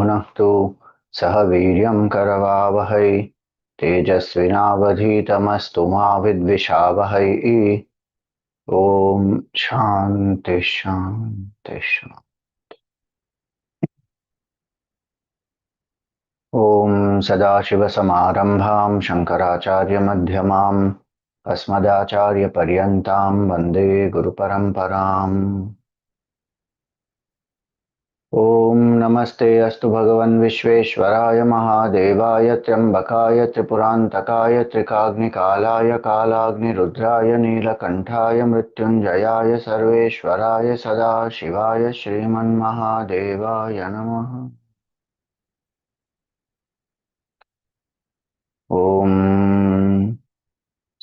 भुनक्तु सह वीर्यं करवावहै तेजस्विनावधीतमस्तु मा विद्विषावहै। ओम शांति शांति शांति। ओम सदाशिवसमारंभां शंकराचार्यमध्यमाम् अस्मदाचार्यपर्यन्तां वन्दे गुरुपरम्पराम्। ओम नमस्ते अस्तु भगवन् विश्वेश्वराय महादेवाय त्र्यंबकाय त्रिपुरान्तकाय त्रिकाग्निकालाय कालाग्निरुद्राय नीलकण्ठाय मृत्युञ्जयाय सर्वेश्वराय सदाशिवाय श्रीमन्महादेवाय नमः। ओम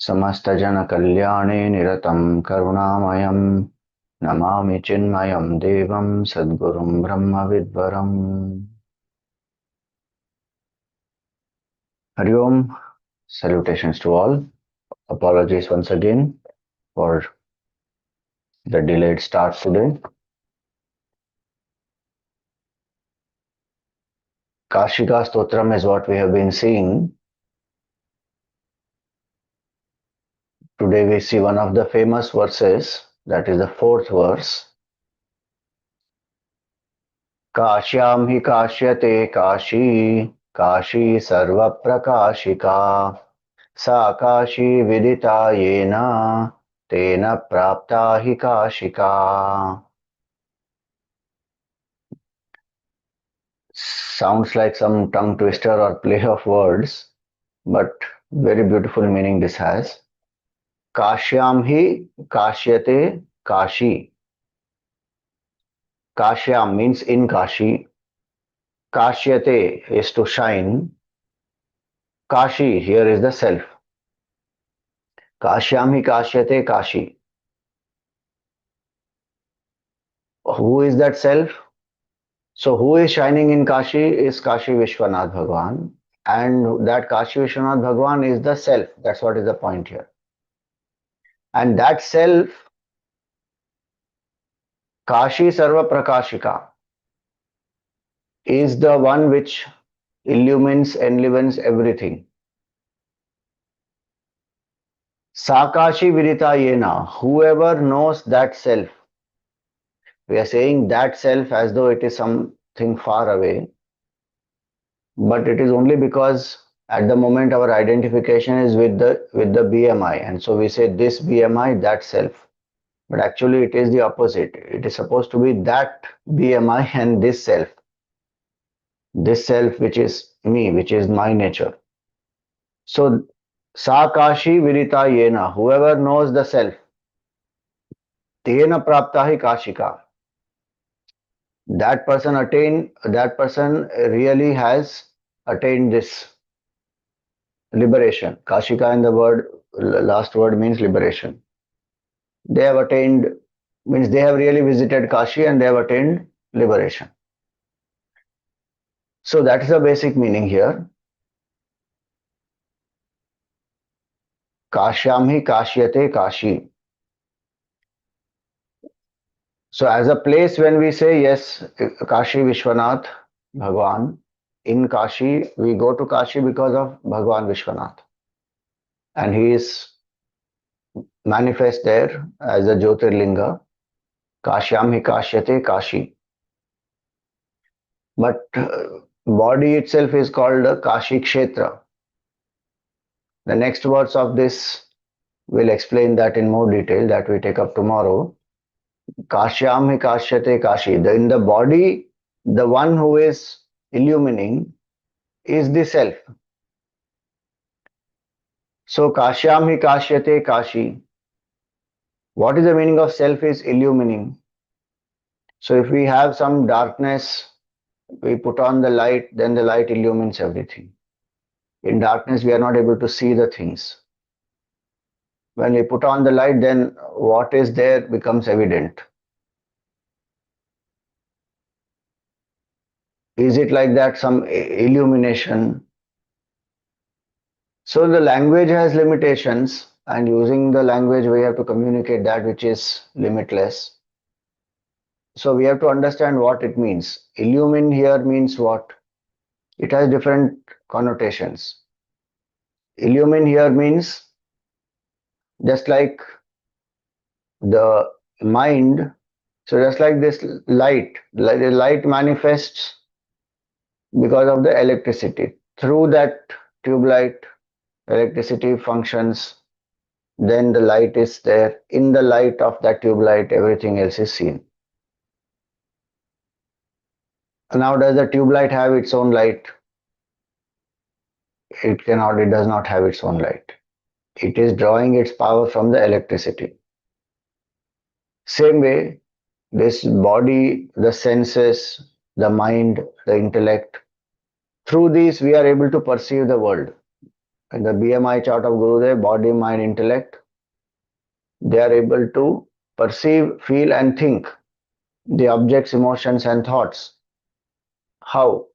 समस्तजनकल्याणे निरतं करुणामयं नमामि चिन्मयं देवं सद्गुरुं ब्रह्मविद्वरम्। Hari Om, salutations to all. Apologies once again for the delayed start today. Kashika Stotram is what we have been seeing. Today we see one of the famous verses, that is the fourth verse. काश्यां हि काश्यते काशी काशी सर्वप्रकाशिका सा Kashi viditā yena tena प्राप्ता हि Kashika. Sounds like some tongue twister or play of words, but very beautiful meaning this has. Kashyam hi kashyate kashi. Kashyam means in Kashi. Kashyate is to shine. Kashi here is the self. Kashyam hi kashyate kashi. Who is that self? So who is shining in Kashi is Kashi Vishwanath Bhagwan, and that Kashi Vishwanath Bhagwan is the self. That's what is the point here. And that self, Kashi sarva-prakāshika, is the one which illumines, enlivens everything. Sa Kashi viditā yena, whoever knows that self. We are saying that self as though it is something far away, but it is only because at the moment our identification is with the BMI, and so we say this BMI, that self. But actually it is the opposite. It is supposed to be that BMI and this self. This self which is me, which is my nature. So Sa Kashi viditā yena, whoever knows the self, tena prapta hi kāshika. That person really has attained this liberation. Kashika in the last word means liberation. They have attained, means they have really visited Kashi and they have attained liberation. So that is the basic meaning here. Kashyam hi kashyate kashi. So as a place, when we say yes, Kashi Vishwanath Bhagwan, in Kashi, we go to Kashi because of Bhagwan Vishwanath. And he is manifest there as a Jyotirlinga. Kashyam hi kashyate kashi. But body itself is called a Kashi Kshetra. The next words of this will explain that in more detail, that we take up tomorrow. Kashyam hi kashyate kashi. In the body, the one who is illumining is the self. So Kashyam hi kashyate kashi. What is the meaning of self is illumining. So if we have some darkness, we put on the light, then the light illumines everything. In darkness, we are not able to see the things. When we put on the light, then what is there becomes evident. Is it like that, some illumination? So the language has limitations, and using the language we have to communicate that which is limitless. So we have to understand what it means. Illumine here means what? It has different connotations. Illumine here means just like the mind. So just like this light, like the light manifests because of the electricity. Through that tube light, electricity functions, then the light is there. In the light of that tube light, everything else is seen. Now, does the tube light have its own light? It cannot, it does not have its own light. It is drawing its power from the electricity. Same way, this body, the senses, the mind, the intellect, through these we are able to perceive the world. In the BMI chart of Gurudev, body, mind, intellect, they are able to perceive, feel and think the objects, emotions and thoughts. How?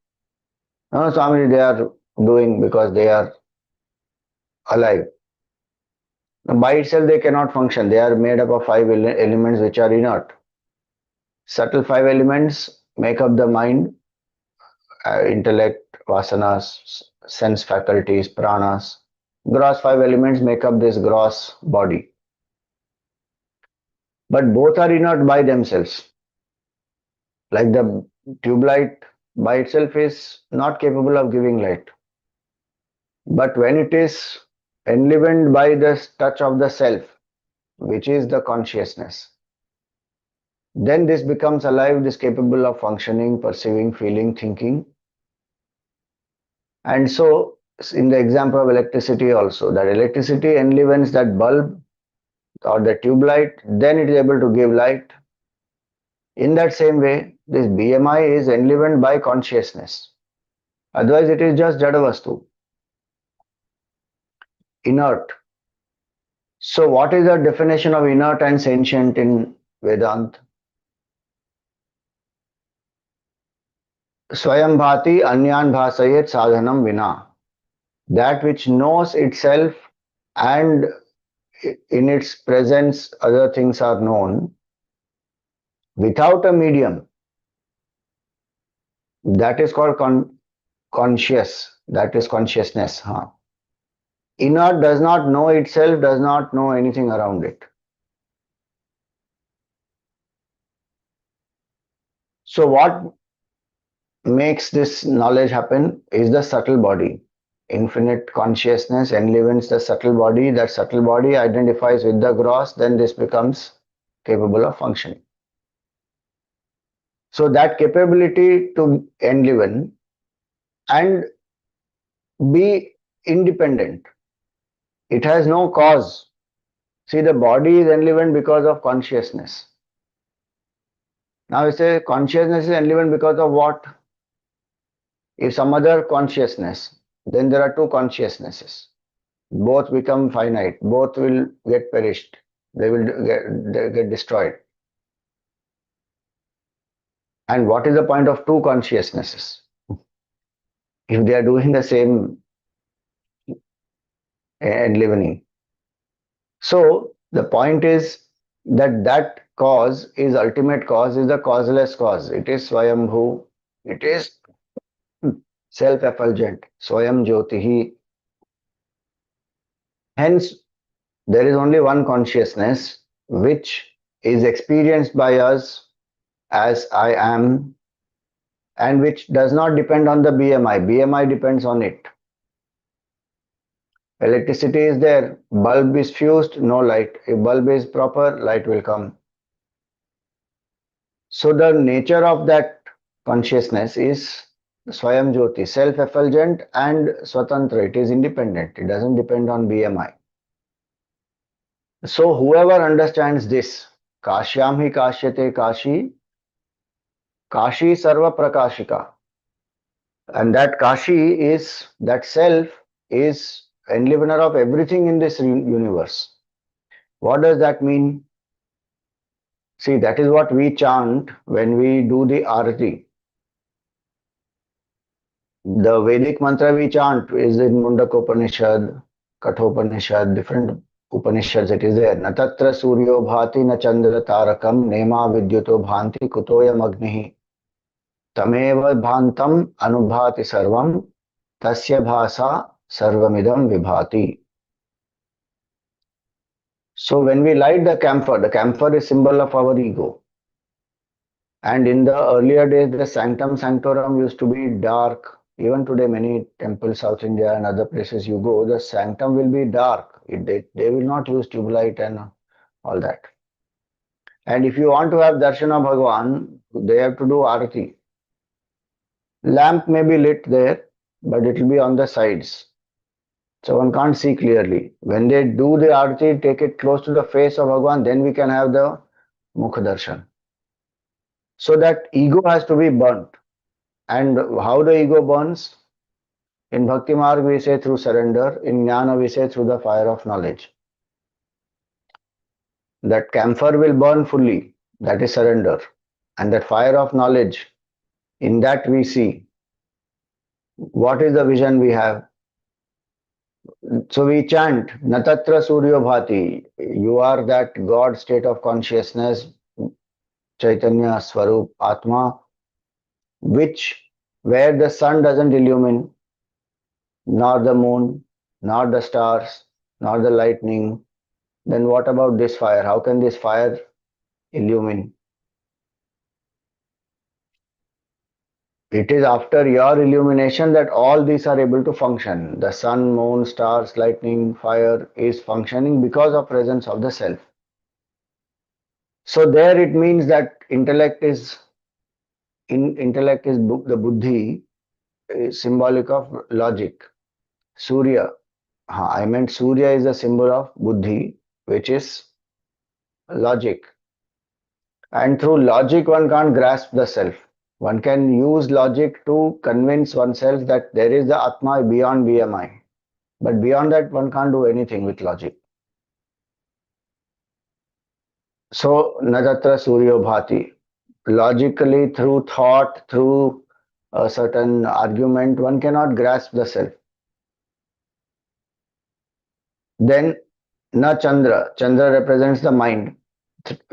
No, Swami, they are doing because they are alive. By itself they cannot function. They are made up of five elements which are inert. Subtle five elements make up the mind, intellect, vasanas, sense faculties, pranas. Gross five elements make up this gross body. But both are inert by themselves. Like the tube light by itself is not capable of giving light. But when it is enlivened by the touch of the self, which is the consciousness, then this becomes alive, this capable of functioning, perceiving, feeling, thinking. And so, in the example of electricity also, that electricity enlivens that bulb or the tube light, then it is able to give light. In that same way, this BMI is enlivened by consciousness. Otherwise, it is just Jadavastu, inert. So, what is the definition of inert and sentient in Vedanta? Swayam bhati anyan bhasayet sadhanam vina. That which knows itself and in its presence other things are known without a medium. That is called conscious. That is consciousness. Inert does not know itself, does not know anything around it. So what makes this knowledge happen is the subtle body. Infinite consciousness enlivens the subtle body. That subtle body identifies with the gross, then this becomes capable of functioning. So that capability to enliven and be independent, it has no cause. See, the body is enlivened because of consciousness. Now we say consciousness is enlivened because of what? If some other consciousness, then there are two consciousnesses. Both become finite, both will get perished, they will get destroyed. And what is the point of two consciousnesses? If they are doing the same enlivening. So the point is that that cause is ultimate cause, is the causeless cause. It is Swayambhu, it is self-effulgent, Swayam Jyotihi. Hence, there is only one consciousness which is experienced by us as I am and which does not depend on the BMI. BMI depends on it. Electricity is there, bulb is fused, no light. If bulb is proper, light will come. So the nature of that consciousness is Swayam Jyoti, self-effulgent and Swatantra. It is independent. It doesn't depend on BMI. So whoever understands this, Kashyam hi kashyate Kāśī, Kāśī sarva-prakā. And that Kāśī is, that self is enlivener of everything in this universe. What does that mean? See, that is what we chant when we do the arati. The Vedic mantra we chant is in Mundaka Upanishad, Kathopanishad, different Upanishads it is there. Na tatra suryo bhati na chandra tarakam nema vidyuto bhanti kutoyam agnihi tameva bhantam anubhati sarvam tasya bhasa sarvamidam vibhati. So when we light the camphor is symbol of our ego. And in the earlier days, the sanctum sanctorum used to be dark. Even today, many temples, South India and other places you go, the sanctum will be dark. They will not use tube light and all that. And if you want to have darshan of Bhagavan, they have to do arati. Lamp may be lit there, but it will be on the sides. So one can't see clearly. When they do the arati, take it close to the face of Bhagavan, then we can have the mukha darshan. So that ego has to be burnt. And how the ego burns? In Bhakti Marg we say through surrender, in Jnana we say through the fire of knowledge. That camphor will burn fully, that is surrender. And that fire of knowledge, in that we see. What is the vision we have? So we chant, Natatra Suryo Bhati, you are that God state of consciousness, Chaitanya Swarup Atma, where the sun doesn't illumine, nor the moon, nor the stars, nor the lightning, then what about this fire? How can this fire illumine? It is after your illumination that all these are able to function. The sun, moon, stars, lightning, fire is functioning because of presence of the self. So there it means that intellect is the buddhi, is symbolic of logic. Surya, I meant Surya is a symbol of buddhi, which is logic. And through logic one can't grasp the self. One can use logic to convince oneself that there is the Atma beyond BMI. But beyond that one can't do anything with logic. So, Natatra Suryo Bhati. Logically, through thought, through a certain argument, one cannot grasp the self. Then, Na Chandra. Chandra represents the mind.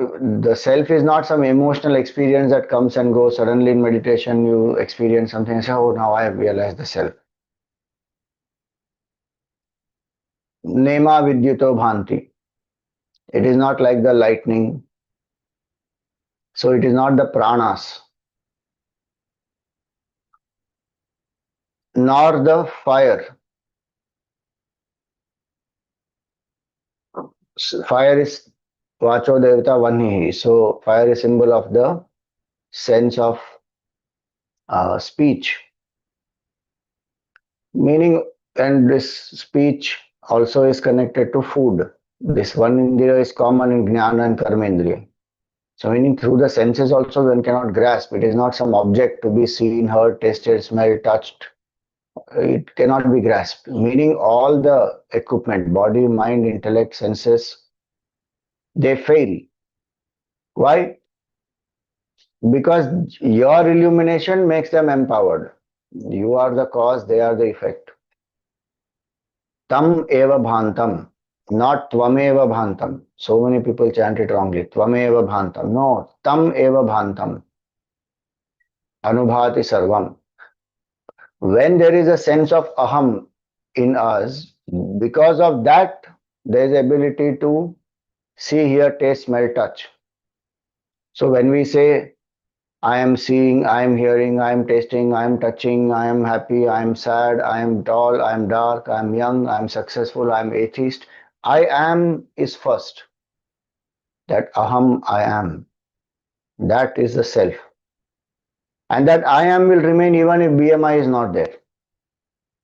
The self is not some emotional experience that comes and goes. Suddenly in meditation you experience something and say, oh, now I have realized the self. Nema vidyuto bhanti. It is not like the lightning. So it is not the pranas. Nor the fire. Fire is Vacho Devata Vanhihi. So fire is symbol of the sense of speech. Meaning, and this speech also is connected to food. This one indriya is common in Jnana and Karmendriya. So meaning through the senses also one cannot grasp. It is not some object to be seen, heard, tasted, smelled, touched. It cannot be grasped. Meaning all the equipment, body, mind, intellect, senses, they fail. Why? Because your illumination makes them empowered. You are the cause, they are the effect. Tam eva bhantam, not tvam eva bhantam. So many people chant it wrongly. Tvam eva bhantam. No, tam eva bhantam. Anubhati sarvam. When there is a sense of aham in us, because of that, there is ability to see, hear, taste, smell, touch. So when we say, I am seeing, I am hearing, I am tasting, I am touching, I am happy, I am sad, I am tall, I am dark, I am young, I am successful, I am atheist. I am is first. That aham, I am. That is the self. And that I am will remain even if BMI is not there.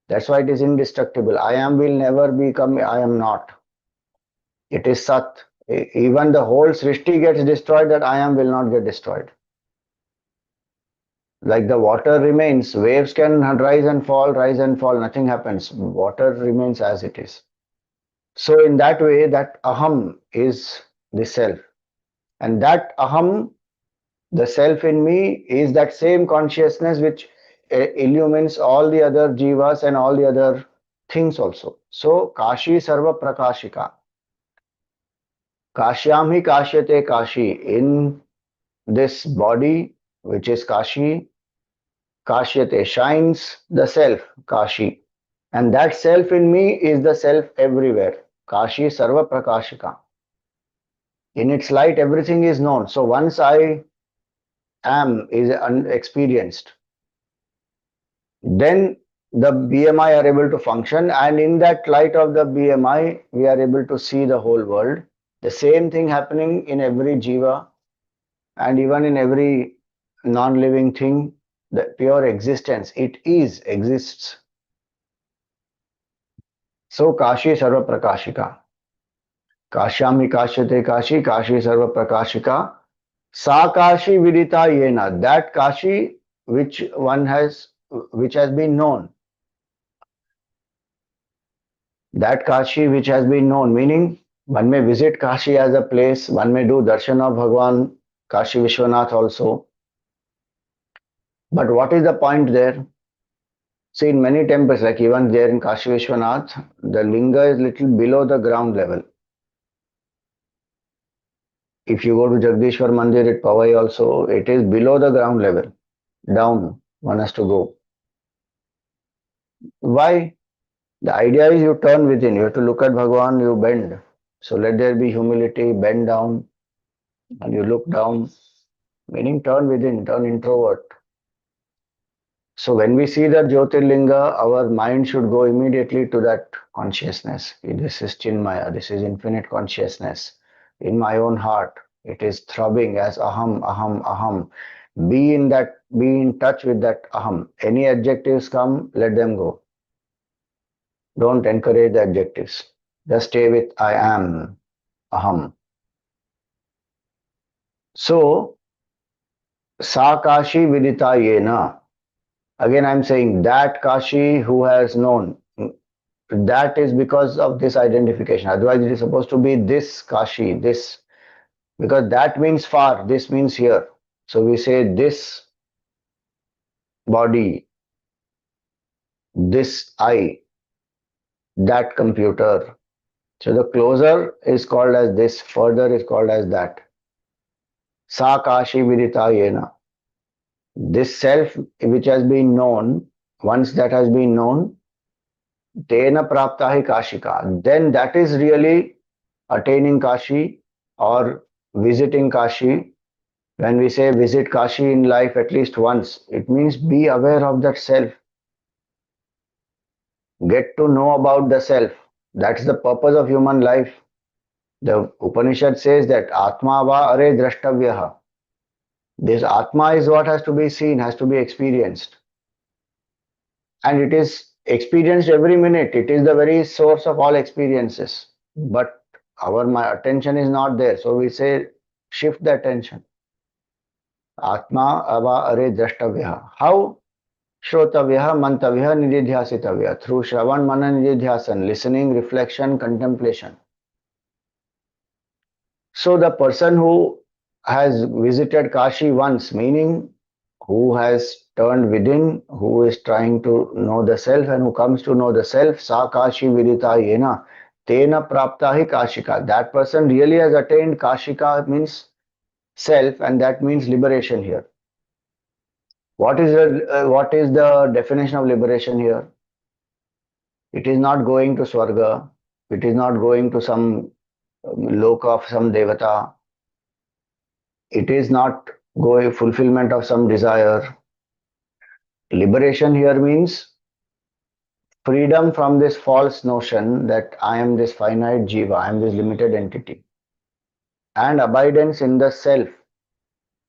That's why it is indestructible. I am will never become I am not. It is Sat. Even the whole Srishti gets destroyed, that I am will not get destroyed. Like the water remains, waves can rise and fall, nothing happens. Water remains as it is. So in that way, that aham is the self. And that aham, the self in me, is that same consciousness which illumines all the other jivas and all the other things also. So Kāśī sarva-prakāśika. Kashyam hi kashyate Kāśī. In this body, which is Kāśī, kashyate shines the self, Kāśī. And that self in me is the self everywhere. Kāśī sarva-prakāshika. In its light, everything is known. So once I am is unexperienced, then the BMI are able to function, and in that light of the BMI, we are able to see the whole world. The same thing happening in every jiva and even in every non-living thing, the pure existence, it exists. So Kāśī sarva-prakāshika. Kashyami kashyate Kāśī, Kāśī sarva-prakāshika. Sa Kāśī viditā yena. That Kāśī which has been known. That Kāśī which has been known, meaning one may visit Kāśī as a place, one may do darshan of Bhagwan Kāśī Vishwanath also. But what is the point there? See, in many temples, like even there in Kāśī Vishwanath, the linga is little below the ground level. If you go to Jagdishwar Mandir at Powai also, it is below the ground level. Down, one has to go. Why? The idea is you turn within, you have to look at Bhagwan, you bend. So let there be humility, bend down, and you look down, meaning turn within, turn introvert. So when we see the Jyotirlinga, our mind should go immediately to that consciousness. This is Chinmaya, this is infinite consciousness. In my own heart, it is throbbing as aham, aham, aham. Be in touch with that aham. Any adjectives come, let them go. Don't encourage the adjectives. Just stay with I am, aham. So, sa Kāśī viditā yena. Again, I am saying that Kāśī who has known. That is because of this identification. Otherwise, it is supposed to be this Kāśī, this. Because that means far, this means here. So we say this body, this I, that computer. So the closer is called as this, further is called as that. Sa Kāśī viditā yena. This self which has been known, once that has been known, tena prapta hi Kāśika. Then that is really attaining Kāśī or visiting Kāśī. When we say visit Kāśī in life at least once, it means be aware of that self. Get to know about the self. That's the purpose of human life. The Upanishad says that Atma va are drashtavyaha. This Atma is what has to be seen, has to be experienced. And it is experienced every minute. It is the very source of all experiences. But my attention is not there. So we say, shift the attention. Atma ava are drashtavyaha. How? Shrotavyaha, mantavyaha, nididhyasitavyaha. Through Shravan, mana, nididhyasan. Listening, reflection, contemplation. So the person who has visited Kāśī once, meaning who has turned within, who is trying to know the self and who comes to know the self, sa Kāśī viditā yena, tena prapta hi Kāśika. That person really has attained Kāśika, means self, and that means liberation here. What is the definition of liberation here? It is not going to Swarga, it is not going to some loka of some devata, it is not going fulfillment of some desire. Liberation here means freedom from this false notion that I am this finite jiva, I am this limited entity, and abidance in the self,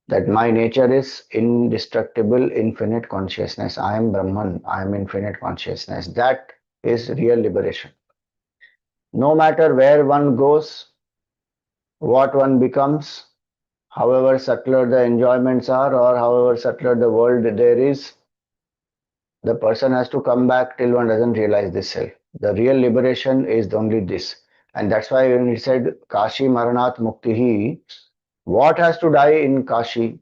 that my nature is indestructible, infinite consciousness. I am Brahman, I am infinite consciousness. That is real liberation. No matter where one goes, what one becomes, however subtler the enjoyments are or however subtler the world there is, the person has to come back till one doesn't realize this self. The real liberation is only this. And that's why when he said Kāśī Maranat Muktihi, what has to die in Kāśī?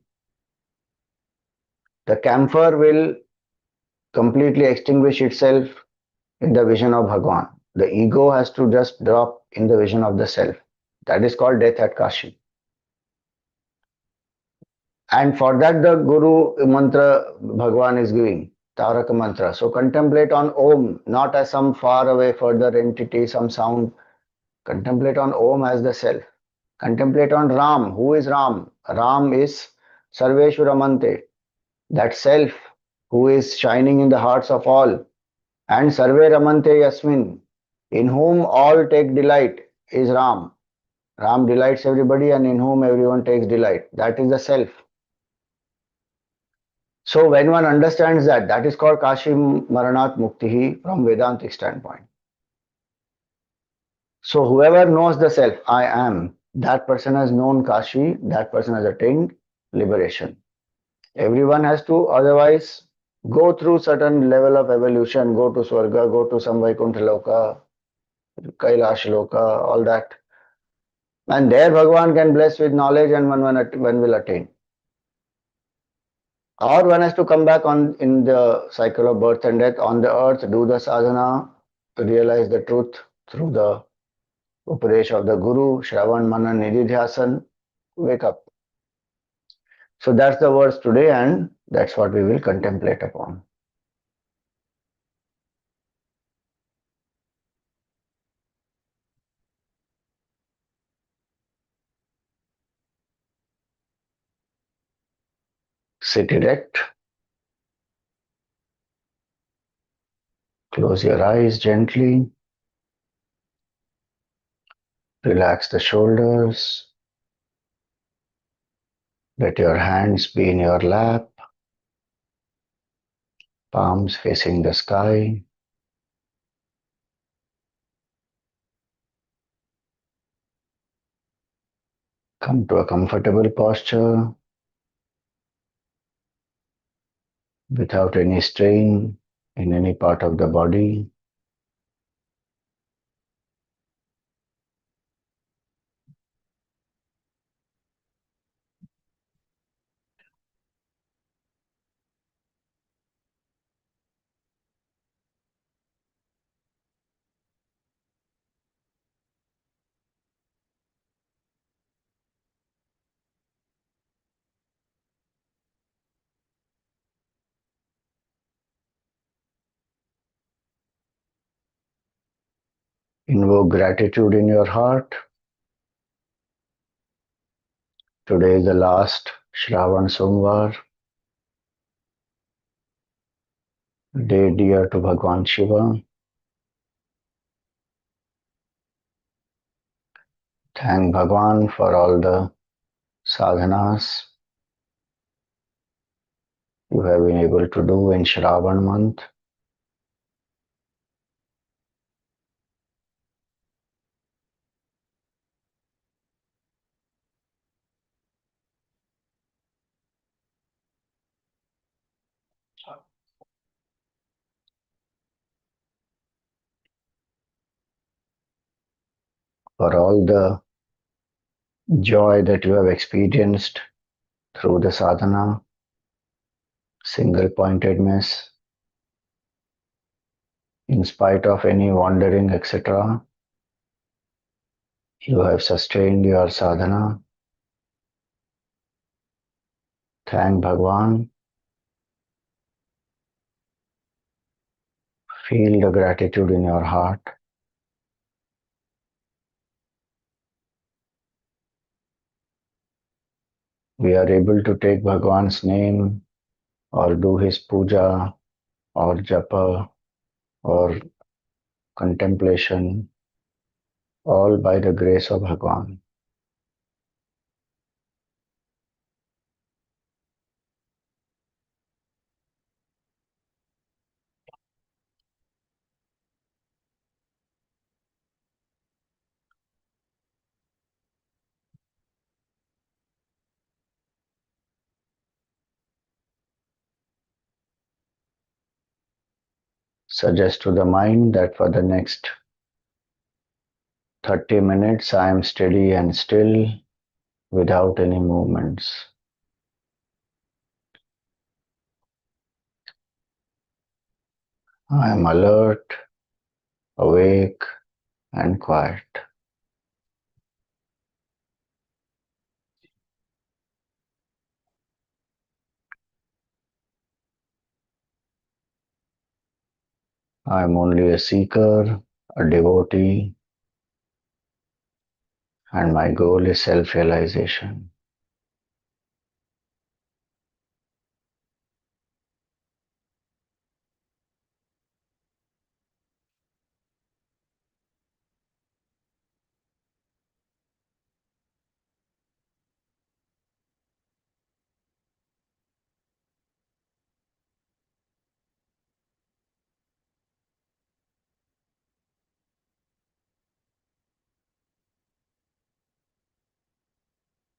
The camphor will completely extinguish itself in the vision of Bhagwan. The ego has to just drop in the vision of the self. That is called death at Kashi. And for that the Guru mantra Bhagwan is giving, Taraka mantra. So contemplate on Om, not as some far away further entity, some sound. Contemplate on Om as the self. Contemplate on Ram. Who is Ram? Ram is Sarveshwaramante, that self who is shining in the hearts of all. And Sarve Ramante Yasmin, in whom all take delight, is Ram. Ram delights everybody and in whom everyone takes delight. That is the self. So when one understands that, that is called Kashi Maranat Muktihi from Vedantic standpoint. So whoever knows the self, I am, that person has known Kashi, that person has attained liberation. Everyone has to otherwise go through certain level of evolution, go to Swarga, go to some Vaikuntha Loka, Kailash Loka, all that. And there Bhagavan can bless with knowledge and one will attain. Or one has to come back on in the cycle of birth and death on the earth, do the sadhana, to realize the truth through the Upadesh of the Guru, Shravan, Manan, Nididhyasan, wake up. So that's the words today and that's what we will contemplate upon. Sit erect. Close your eyes gently. Relax the shoulders. Let your hands be in your lap, palms facing the sky. Come to a comfortable posture without any strain in any part of the body. Invoke gratitude in your heart. Today is the last Shravan Somvar, day dear to Bhagwan Shiva. Thank Bhagwan for all the sadhanas you have been able to do in Shravan month. For all the joy that you have experienced through the sadhana, single pointedness, in spite of any wandering, etc. You have sustained your sadhana. Thank Bhagwan. Feel the gratitude in your heart. We are able to take Bhagwan's name or do his puja or japa or contemplation, all by the grace of Bhagwan. Suggest to the mind that for the next 30 minutes I am steady and still without any movements. I am alert, awake, and quiet. I am only a seeker, a devotee, and my goal is self-realization.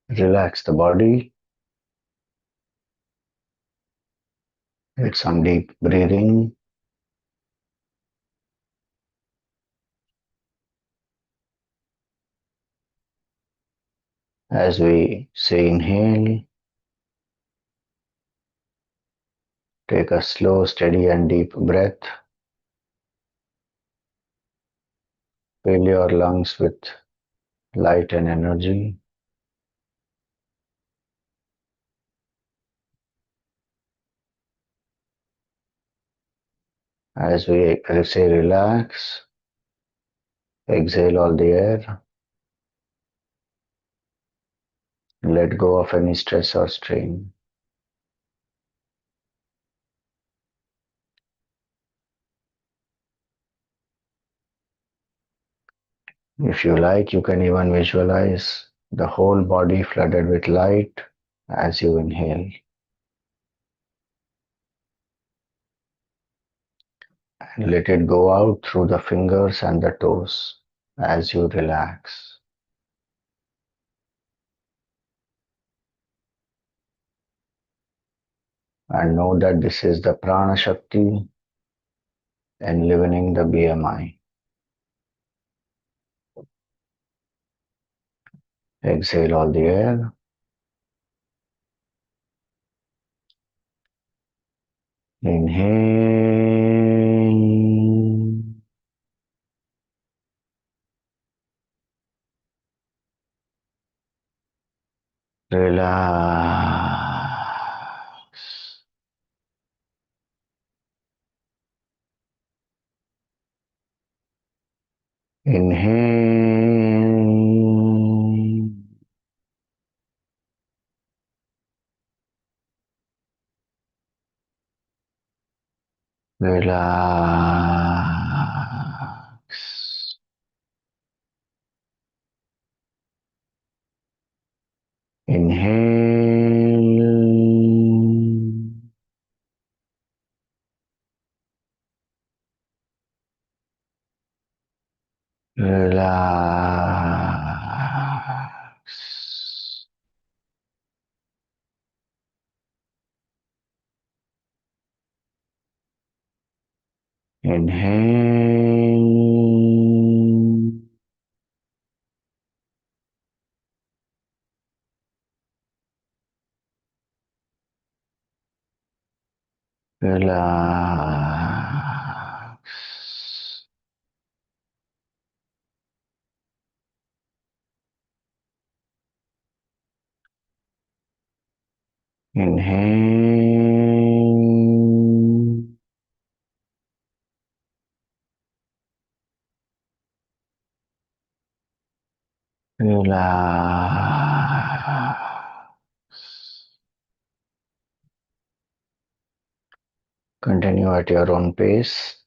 Relax the body, get some deep breathing. As we say inhale, take a slow, steady and deep breath. Fill your lungs with light and energy. As we say relax, exhale all the air. Let go of any stress or strain. If you like, you can even visualize the whole body flooded with light as you inhale. And let it go out through the fingers and the toes as you relax. And know that this is the prana shakti enlivening the BMI. Exhale all the air. Inhale. Relax. Inhale. Relax. Inhale. Relax. Inhale. Relax. Inhale. Relax. Continue at your own pace.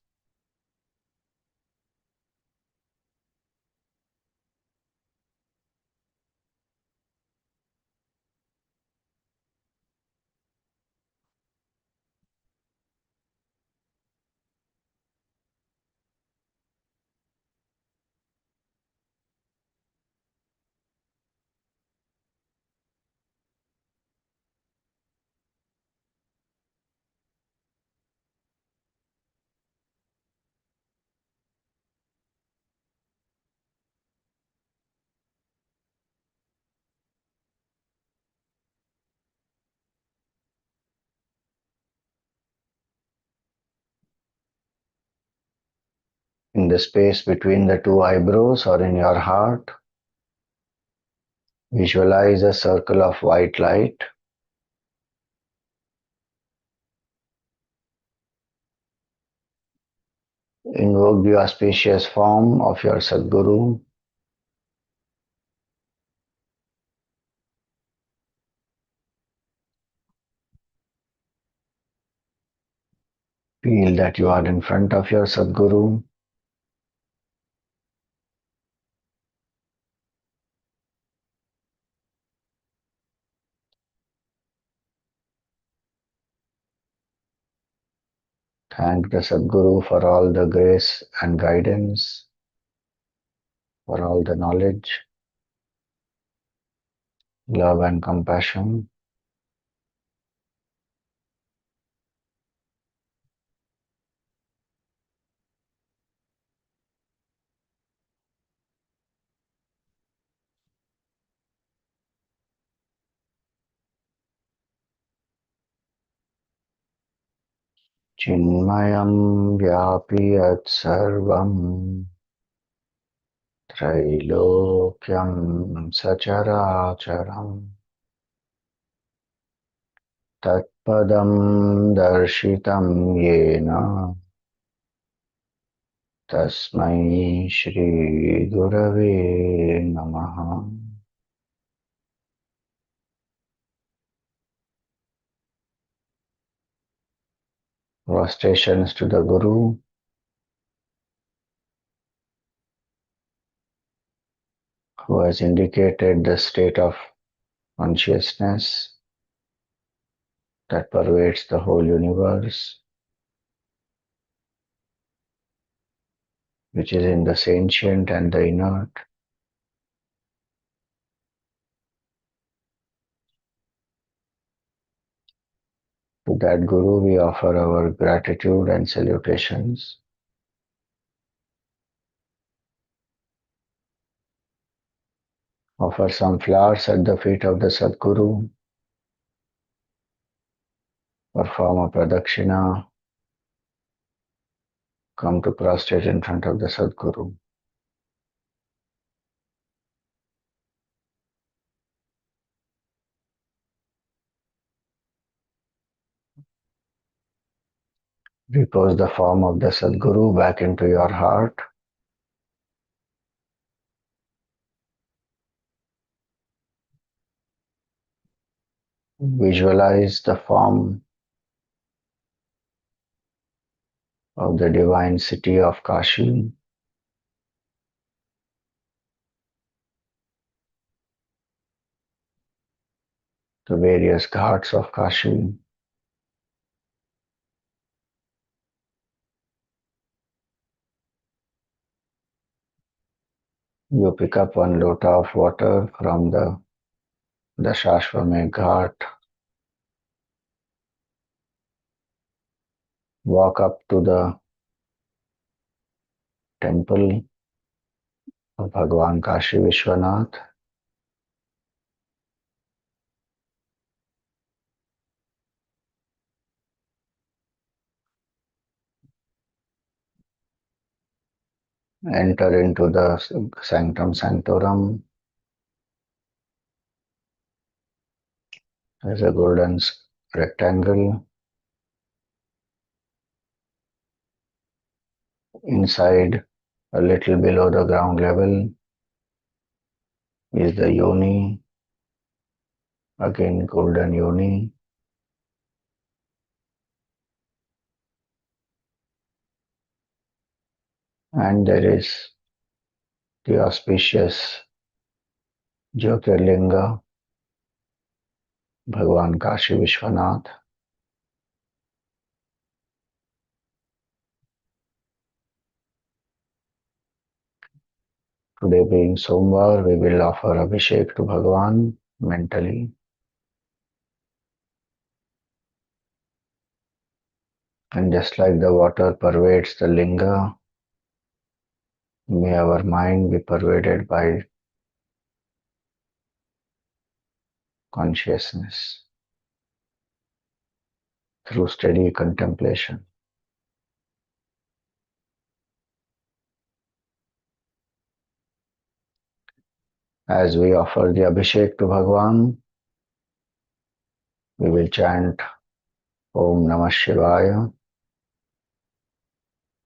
In the space between the two eyebrows or in your heart, visualize a circle of white light. Invoke the auspicious form of your Sadguru. Feel that you are in front of your Sadguru. Thank the Sadguru for all the grace and guidance, for all the knowledge, love and compassion. Chinmayam vyapiyat sarvam त्रैलोक्यं सचराचरम् तत्पदं दर्शितं येन तस्मै श्रीगुरवे नमः. Prostrations to the Guru. Who has indicated the state of consciousness that pervades the whole universe, which is in the sentient and the inert. To that Guru we offer our gratitude and salutations. Offer some flowers at the feet of the Sadguru. Perform a pradakshina. Come to prostrate in front of the Sadguru. Repose the form of the Sadguru back into your heart. Visualize the form of the divine city of Kashi. The various ghats of Kashi. You pick up one lota of water from the Dashashvamedh Ghat. Walk up to the temple of Bhagwan Kashi Vishwanath. Enter into the sanctum sanctorum. There's a golden rectangle. Inside, a little below the ground level, is the yoni, again golden yoni. And there is the auspicious Jyotirlinga, Bhagwan Kashi Vishwanath. Today being Somvar, we will offer Abhishek to Bhagwan mentally. And just like the water pervades the linga, may our mind be pervaded by consciousness through steady contemplation. As we offer the Abhishek to Bhagwan, we will chant Om Namah Shivaya.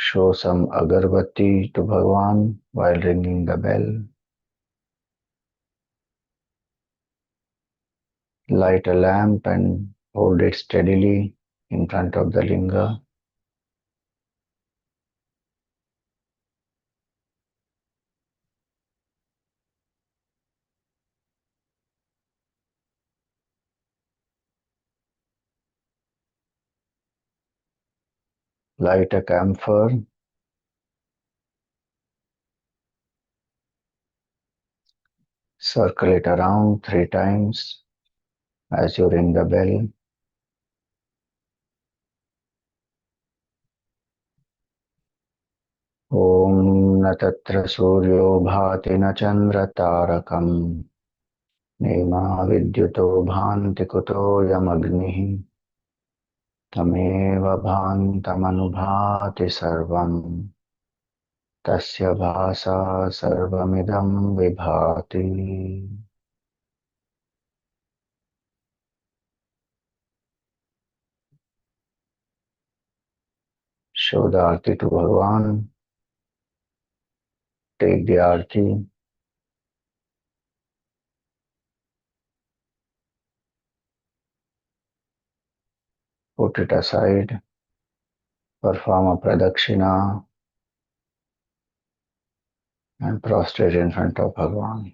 Show some agarbatti to Bhagwan while ringing the bell. Light a lamp and hold it steadily in front of the linga. Light a camphor. Circle it around 3 times as you ring the bell. ॐ न तत्र सूर्यो भाति न चन्द्रतारकम् नेमा विद्युतो भान्ति कुतोऽयमग्निः तमेव भान्तमनुभाति सर्वम् तस्य भासा सर्वमिदं विभाति. Show the arti to Bhagwan. Take the arti. Put it aside. Perform a pradakshina and prostrate in front of Bhagwan.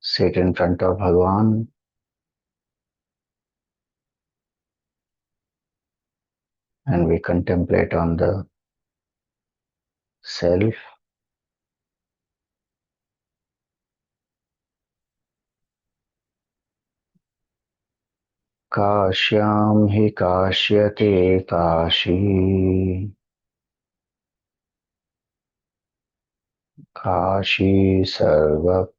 Sit in front of Bhagwan and we contemplate on the self. काश्यां हि काश्यते काशी काशी सर्वप्रकाशिका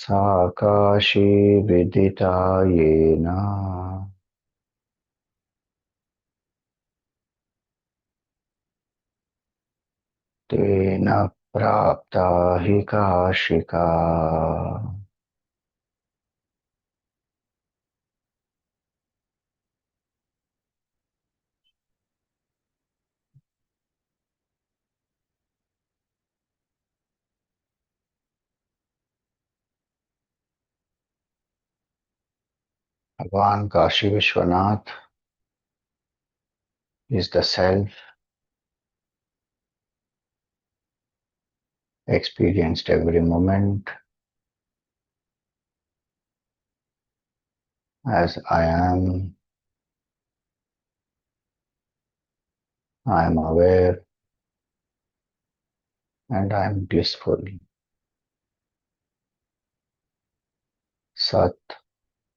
सा Kashi viditā yena tena prapta hi kāshika. Bhagwan Kashi Vishwanath is the self experienced every moment as I am aware, and I am blissful. Sat,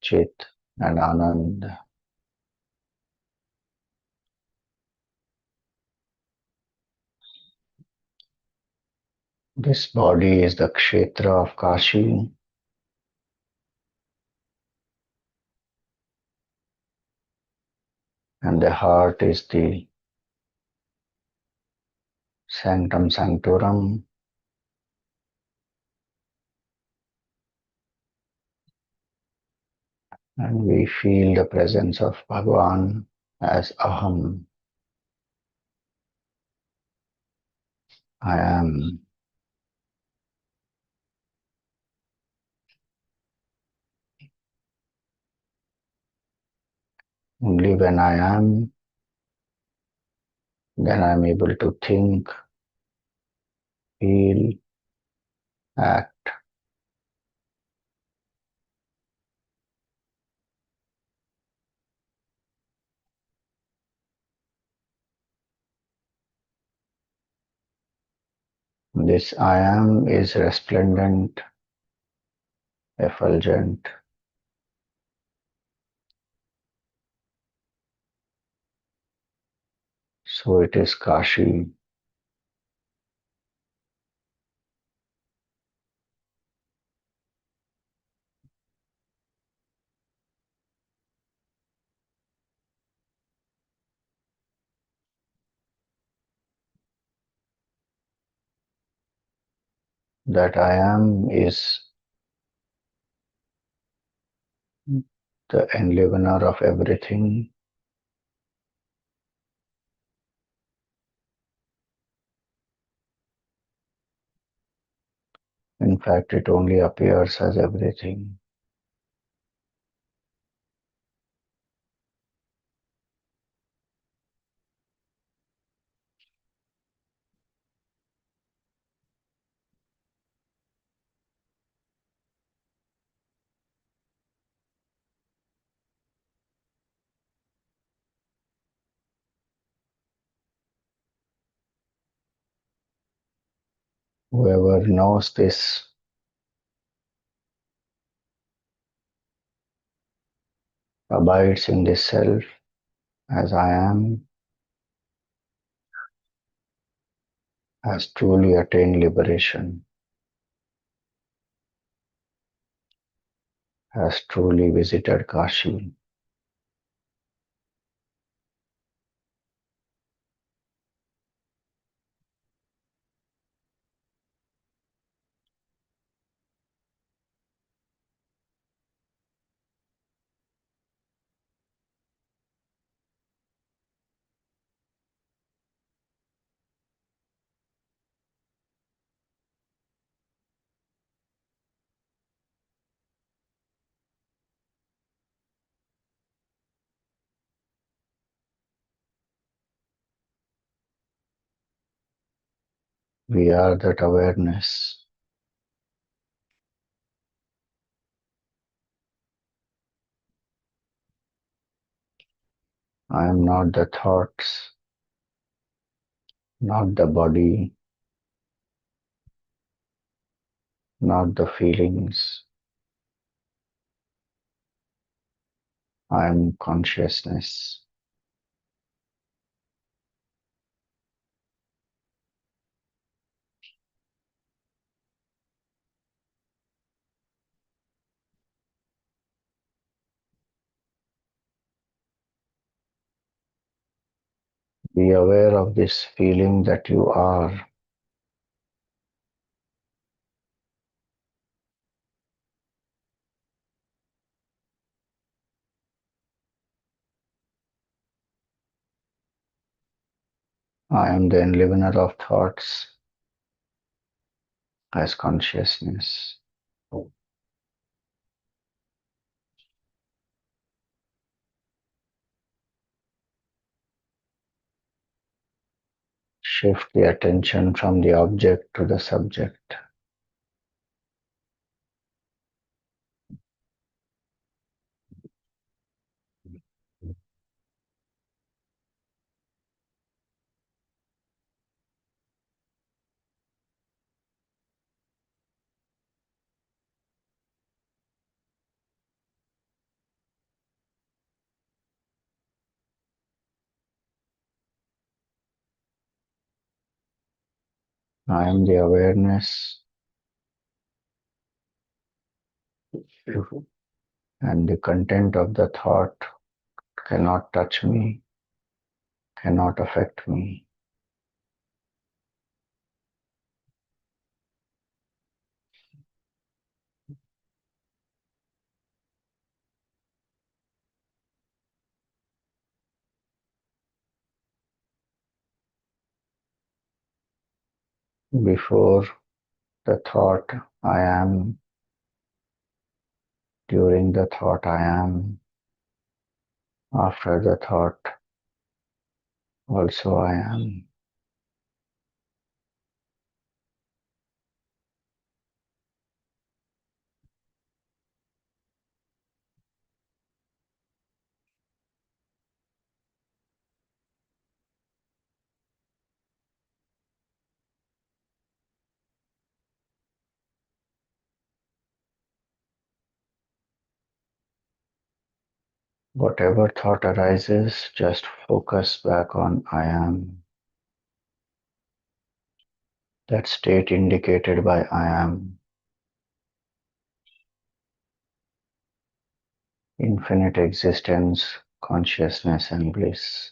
Chit, and Anand. This body is the kshetra of Kashi, and the heart is the sanctum sanctorum. And we feel the presence of Bhagwan as Aham. I am. Only when I am, then I am able to think, feel, act. This I am is resplendent, effulgent. So it is Kashi. that I am is the enlivener of everything. In fact, it only appears as everything. Whoever knows this abides in this self as I am, has truly attained liberation, has truly visited Kashi. We are that awareness. I am not the thoughts, not the body, not the feelings. I am consciousness. Be aware of this feeling that you are. I am the enlivener of thoughts as consciousness. Shift the attention from the object to the subject. I am the awareness, and the content of the thought cannot touch me, cannot affect me. Before the thought, I am. During the thought, I am. After the thought, also I am. Whatever thought arises, just focus back on I am. That state indicated by I am. Infinite existence, consciousness, and bliss.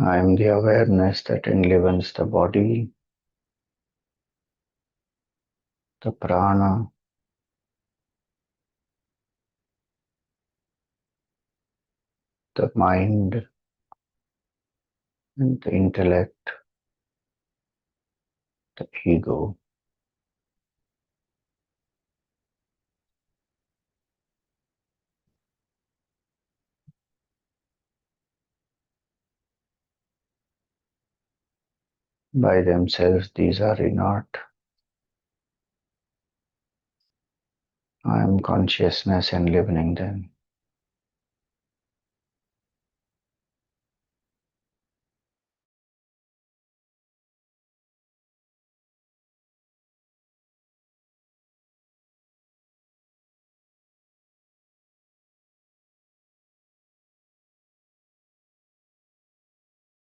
I am the awareness that enlivens the body, the prana, the mind, and the intellect, the ego. By themselves, these are inert. I am consciousness enlivening them.